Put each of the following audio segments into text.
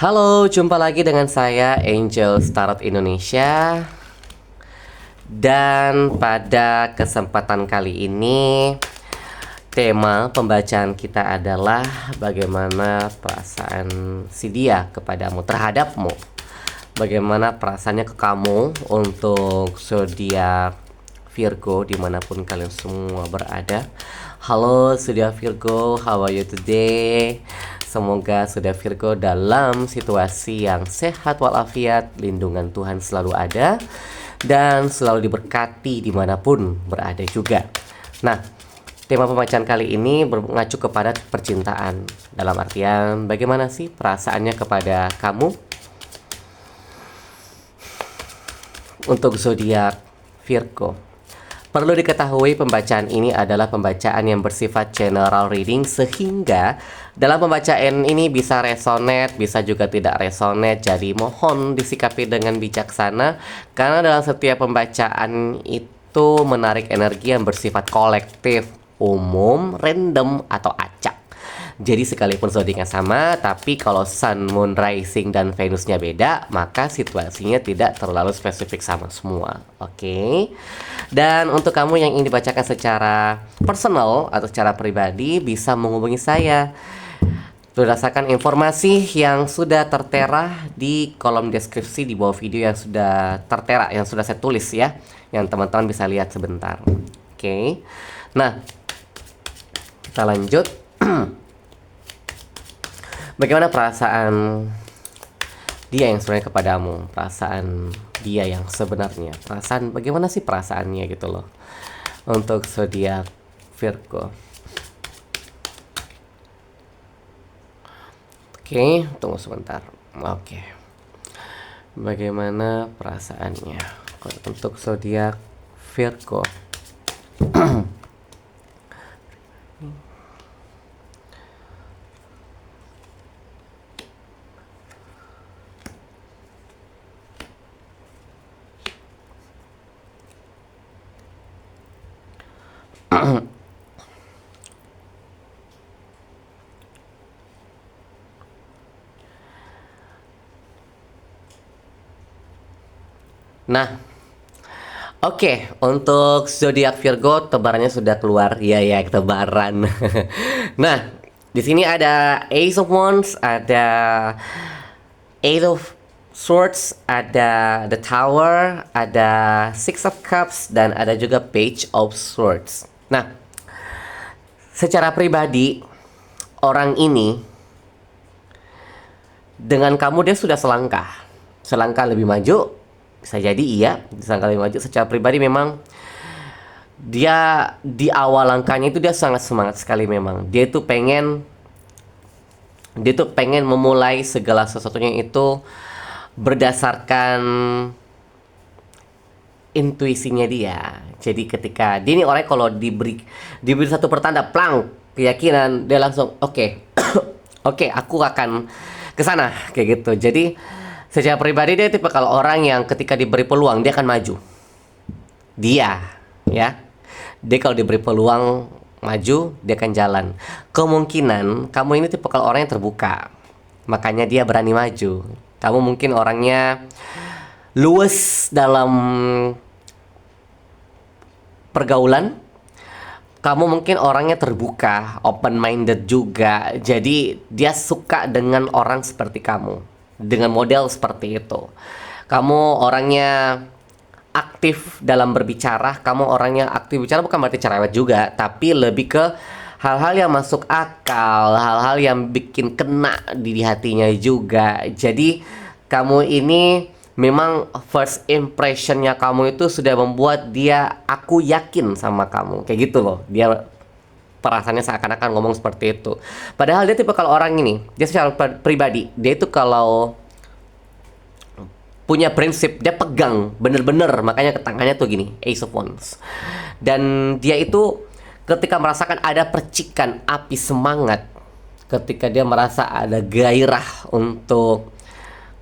Halo, jumpa lagi dengan saya Angel Starot Indonesia. Dan pada kesempatan kali ini tema pembacaan kita adalah bagaimana perasaan si dia kepadamu, terhadapmu. Bagaimana perasaannya ke kamu untuk zodiak Virgo dimanapun kalian semua berada. Halo zodiak Virgo, how are you today? Semoga zodiak Virgo dalam situasi yang sehat walafiat, lindungan Tuhan selalu ada dan selalu diberkati dimanapun berada juga. Nah, tema pembacaan kali ini mengacu kepada percintaan. Dalam artian bagaimana sih perasaannya kepada kamu untuk zodiak Virgo. Perlu diketahui pembacaan ini adalah pembacaan yang bersifat general reading, sehingga dalam pembacaan ini bisa resonate, bisa juga tidak resonate. Jadi mohon disikapi dengan bijaksana, karena dalam setiap pembacaan itu menarik energi yang bersifat kolektif, umum, random, atau acak. Jadi sekalipun zodiaknya sama, tapi kalau Sun, Moon, Rising, dan Venusnya beda, maka situasinya tidak terlalu spesifik sama semua. Oke. Dan untuk kamu yang ingin dibacakan secara personal atau secara pribadi, bisa menghubungi saya berdasarkan informasi yang sudah tertera di kolom deskripsi di bawah video yang sudah tertera, yang sudah saya tulis ya, yang teman-teman bisa lihat sebentar. Oke. Nah, kita lanjut. Bagaimana perasaan dia yang sebenarnya kepadamu? Perasaan dia yang sebenarnya. Bagaimana sih perasaannya gitu loh untuk zodiak Virgo. Oke, tunggu sebentar. Oke. Bagaimana perasaannya untuk zodiak Virgo? Nah, oke, untuk zodiak Virgo tebarannya sudah keluar. Iya ya, tebaran. Nah, di sini ada Ace of Wands, ada Eight of Swords, ada The Tower, ada Six of Cups, dan ada juga Page of Swords. Nah, secara pribadi orang ini dengan kamu dia sudah selangkah lebih maju. Bisa jadi iya, selangkah lebih maju. Secara pribadi memang dia di awal langkahnya itu dia sangat semangat sekali memang. Dia tuh pengen memulai segala sesuatunya itu berdasarkan intuisinya dia. Jadi ketika dia ini orang kalau diberi satu pertanda plang keyakinan, dia langsung oke. Oke, aku akan ke sana kayak gitu. Jadi secara pribadi dia tipe kalau orang yang ketika diberi peluang dia akan maju. Dia kalau diberi peluang maju, dia akan jalan. Kemungkinan kamu ini tipe kalau orang yang terbuka, makanya dia berani maju. Kamu mungkin orangnya luwes dalam pergaulan. Kamu mungkin orangnya terbuka, open minded juga. Jadi dia suka dengan orang seperti kamu, dengan model seperti itu. Kamu orangnya aktif dalam berbicara. Kamu orangnya aktif bicara bukan berarti cerewet juga, tapi lebih ke hal-hal yang masuk akal, hal-hal yang bikin kena di hatinya juga. Jadi kamu ini memang first impressionnya kamu itu sudah membuat dia, aku yakin sama kamu, kayak gitu loh. Dia perasaannya seakan-akan ngomong seperti itu. Padahal dia tipe kalau orang ini, dia secara pribadi, dia itu kalau punya prinsip, dia pegang bener-bener. Makanya ke tangannya tuh gini, Ace of Wands. Dan dia itu ketika merasakan ada percikan api semangat, ketika dia merasa ada gairah untuk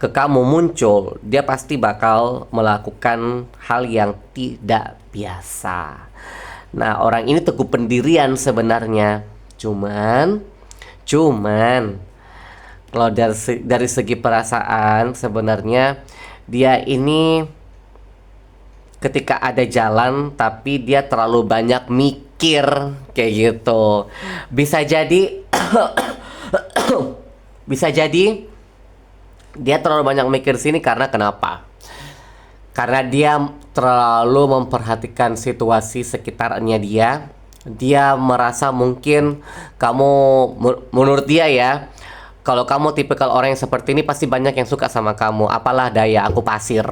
ke kamu muncul, dia pasti bakal melakukan hal yang tidak biasa. Nah, orang ini teguh pendirian sebenarnya. Cuman Kalau dari segi perasaan sebenarnya dia ini ketika ada jalan tapi dia terlalu banyak mikir kayak gitu. Bisa jadi bisa jadi dia terlalu banyak mikir sini karena kenapa? Karena dia terlalu memperhatikan situasi sekitarnya dia. Dia merasa mungkin kamu, menurut dia ya, kalau kamu tipikal orang yang seperti ini pasti banyak yang suka sama kamu. Apalah daya, aku pasir,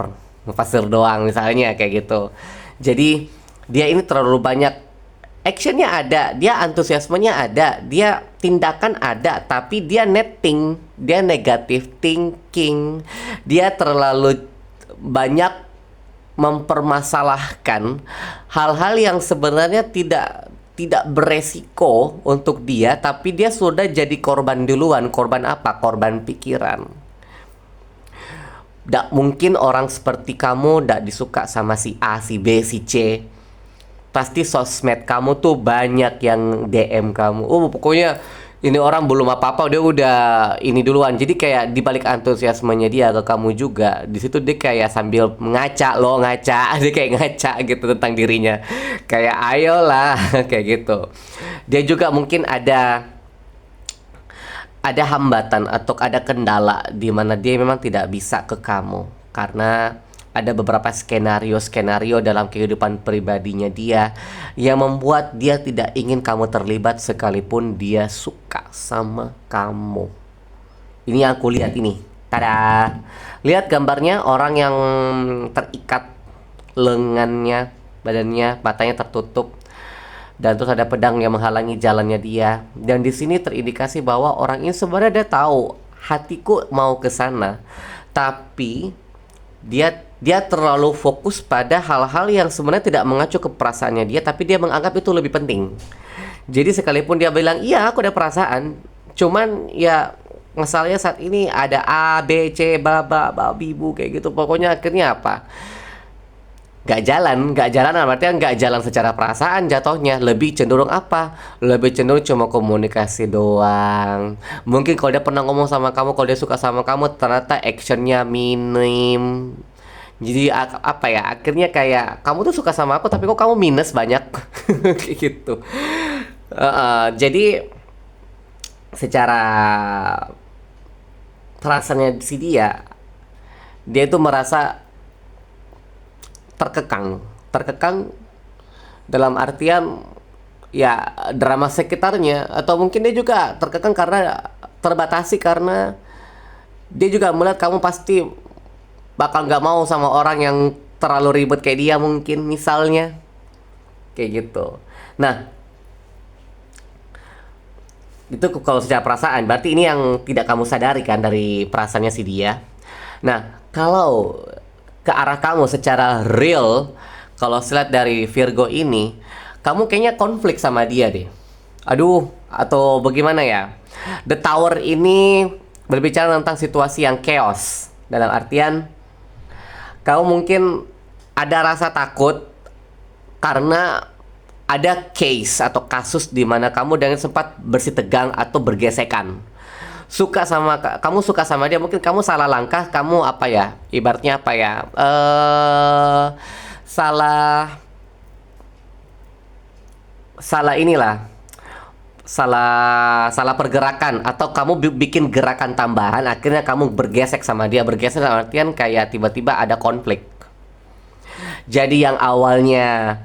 pasir doang misalnya kayak gitu. Jadi dia ini terlalu banyak actionnya ada, dia antusiasmenya ada, dia tindakan ada, tapi dia netting, dia negative thinking, dia terlalu banyak mempermasalahkan hal-hal yang sebenarnya tidak beresiko untuk dia, tapi dia sudah jadi korban duluan. Korban apa? Korban pikiran. Tidak mungkin orang seperti kamu tidak disuka sama si A, si B, si C. Pasti sosmed kamu tuh banyak yang DM kamu. Oh, pokoknya ini orang belum apa-apa dia udah ini duluan. Jadi kayak dibalik antusiasmenya dia ke kamu juga, di situ dia kayak sambil ngaca loh, ngaca. Dia kayak ngaca gitu tentang dirinya. Kayak ayolah kayak gitu. Dia juga mungkin ada hambatan atau ada kendala di mana dia memang tidak bisa ke kamu karena ada beberapa skenario dalam kehidupan pribadinya dia yang membuat dia tidak ingin kamu terlibat sekalipun dia suka sama kamu. Ini yang aku lihat ini. Tada. Lihat gambarnya orang yang terikat lengannya, badannya, matanya tertutup dan terus ada pedang yang menghalangi jalannya dia. Dan di sini terindikasi bahwa orang ini sebenarnya dia tahu hatiku mau ke sana, tapi dia terlalu fokus pada hal-hal yang sebenarnya tidak mengacu ke perasaannya dia, tapi dia menganggap itu lebih penting. Jadi sekalipun dia bilang iya aku ada perasaan, cuman ya masalahnya saat ini ada A, B, C, bla bla bla bibu kayak gitu. Pokoknya akhirnya apa? Gak jalan artinya nggak jalan secara perasaan jatuhnya, lebih cenderung apa? Lebih cenderung cuma komunikasi doang. Mungkin kalau dia pernah ngomong sama kamu, kalau dia suka sama kamu, ternyata actionnya minim. Jadi apa ya? Akhirnya kayak kamu tuh suka sama aku, tapi kok kamu minus banyak, kayak gitu. Jadi secara perasaannya si dia itu merasa terkekang dalam artian ya drama sekitarnya, atau mungkin dia juga terkekang karena terbatasi karena dia juga melihat kamu pasti bakal nggak mau sama orang yang terlalu ribet kayak dia mungkin misalnya kayak gitu. Nah itu kalau secara perasaan berarti ini yang tidak kamu sadari kan dari perasaannya si dia. Nah kalau ke arah kamu secara real, kalau saya lihat dari Virgo ini, kamu kayaknya konflik sama dia deh. Aduh, atau bagaimana ya? The Tower ini berbicara tentang situasi yang chaos. Dalam artian, kamu mungkin ada rasa takut karena ada case atau kasus di mana kamu dengan sempat bersitegang atau bergesekan. Kamu suka sama dia, mungkin kamu salah langkah, kamu apa ya, ibaratnya apa ya, salah salah inilah, salah pergerakan, atau kamu bikin gerakan tambahan, akhirnya kamu bergesek sama dia. Bergesek dalam artian kayak tiba-tiba ada konflik. Jadi yang awalnya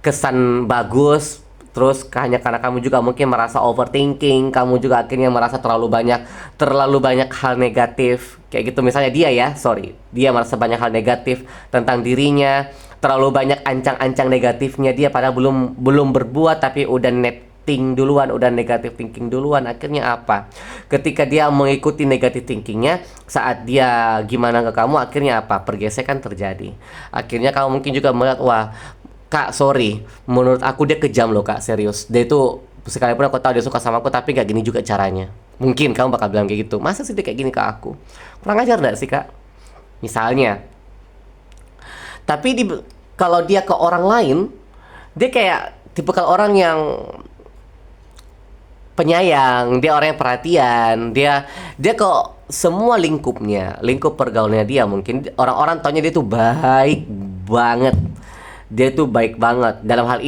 kesan bagus, terus hanya karena kamu juga mungkin merasa overthinking, kamu juga akhirnya merasa terlalu banyak hal negatif kayak gitu. Misalnya dia merasa banyak hal negatif tentang dirinya, terlalu banyak ancang-ancang negatifnya dia padahal belum berbuat, tapi udah netting duluan, udah negatif thinking duluan. Akhirnya apa? Ketika dia mengikuti negatif thinkingnya, saat dia gimana ke kamu, akhirnya apa? Pergesekan terjadi. Akhirnya kamu mungkin juga melihat, wah Kak, sorry, menurut aku dia kejam loh Kak, serius. Dia itu, sekalipun aku tahu dia suka sama aku, tapi gak gini juga caranya. Mungkin kamu bakal bilang kayak gitu. Masa sih dia kayak gini ke aku? Kurang ajar gak sih Kak? Misalnya. Tapi kalau dia ke orang lain, dia kayak tipikal orang yang penyayang, dia orang yang perhatian, dia kok semua lingkup pergaulannya dia mungkin orang-orang taunya dia tuh baik banget. Dia tuh baik banget. Dalam hal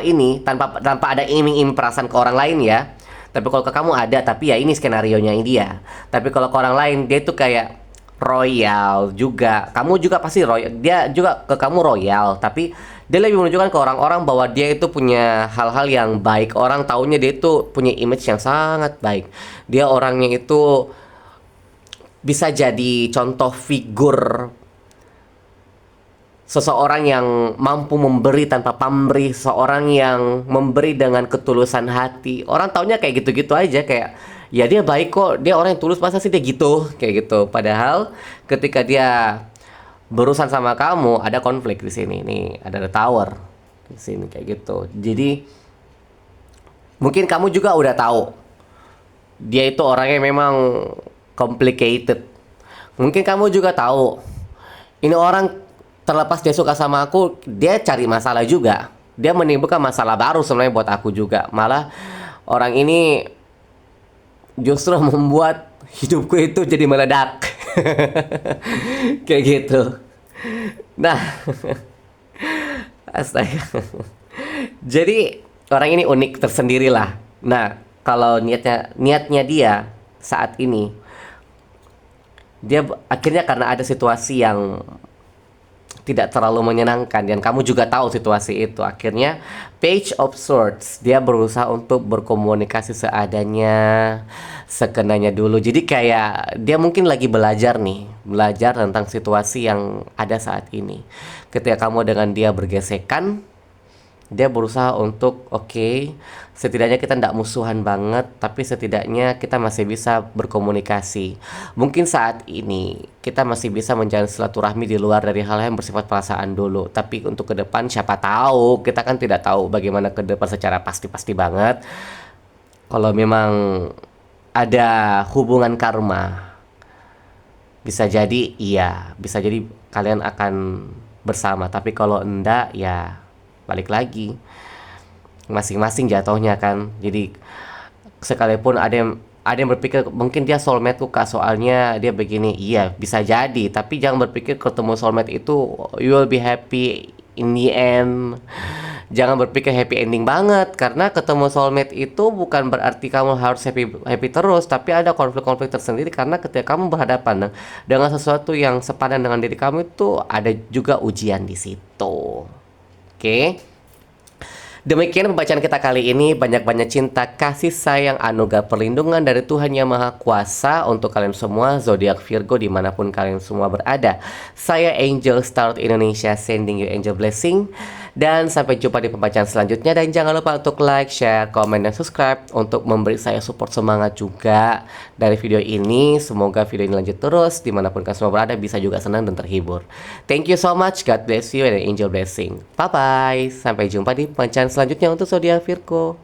ini tanpa tanpa ada iming-iming perasaan ke orang lain ya. Tapi kalau ke kamu ada, tapi ya ini skenarionya dia. Tapi kalau ke orang lain dia tuh kayak royal juga. Kamu juga pasti royal. Dia juga ke kamu royal, tapi dia lebih menunjukkan ke orang-orang bahwa dia itu punya hal-hal yang baik. Orang taunya dia itu punya image yang sangat baik. Dia orangnya itu bisa jadi contoh figur seseorang yang mampu memberi tanpa pamrih, seorang yang memberi dengan ketulusan hati. Orang taunya kayak gitu-gitu aja, kayak ya dia baik kok, dia orang yang tulus, masa sih dia gitu, kayak gitu. Padahal ketika dia berurusan sama kamu ada konflik di sini nih, ada tower di sini kayak gitu. Jadi mungkin kamu juga udah tahu dia itu orangnya memang complicated. Mungkin kamu juga tahu ini orang terlepas dia suka sama aku, dia cari masalah juga. Dia menimbulkan masalah baru sebenarnya buat aku juga. Malah orang ini justru membuat hidupku itu jadi meledak. Kayak gitu. Nah, astaga. Jadi orang ini unik tersendiri lah. Nah, kalau niatnya dia saat ini, dia akhirnya karena ada situasi yang tidak terlalu menyenangkan dan kamu juga tahu situasi itu, akhirnya Page of Swords dia berusaha untuk berkomunikasi seadanya, sekenanya dulu. Jadi kayak dia mungkin lagi belajar tentang situasi yang ada saat ini. Ketika kamu dengan dia bergesekan, dia berusaha untuk oke, setidaknya kita tidak musuhan banget, tapi setidaknya kita masih bisa berkomunikasi. Mungkin saat ini kita masih bisa menjalin silaturahmi di luar dari hal yang bersifat perasaan dulu. Tapi untuk ke depan siapa tahu, kita kan tidak tahu bagaimana ke depan secara pasti-pasti banget. Kalau memang ada hubungan karma, bisa jadi iya, bisa jadi kalian akan bersama. Tapi kalau enggak ya balik lagi masing-masing jatuhnya kan. Jadi sekalipun ada yang berpikir mungkin dia soulmate tuh kak, soalnya dia begini, iya bisa jadi, tapi jangan berpikir ketemu soulmate itu you will be happy in the end. Jangan berpikir happy ending banget, karena ketemu soulmate itu bukan berarti kamu harus happy terus, tapi ada konflik-konflik tersendiri karena ketika kamu berhadapan dengan sesuatu yang sepadan dengan diri kamu itu ada juga ujian di situ. Oke. Demikian pembacaan kita kali ini. Banyak-banyak cinta, kasih sayang, anugerah perlindungan dari Tuhan Yang Maha Kuasa untuk kalian semua zodiak Virgo dimanapun kalian semua berada. Saya Angel Star Indonesia sending you angel blessing. Dan sampai jumpa di pembacaan selanjutnya. Dan jangan lupa untuk like, share, komen, dan subscribe untuk memberi saya support semangat juga dari video ini. Semoga video ini lanjut terus dimanapun kalian semua berada, bisa juga senang dan terhibur. Thank you so much. God bless you and angel blessing. Bye bye. Sampai jumpa di pembacaan selanjutnya untuk zodiak Virgo.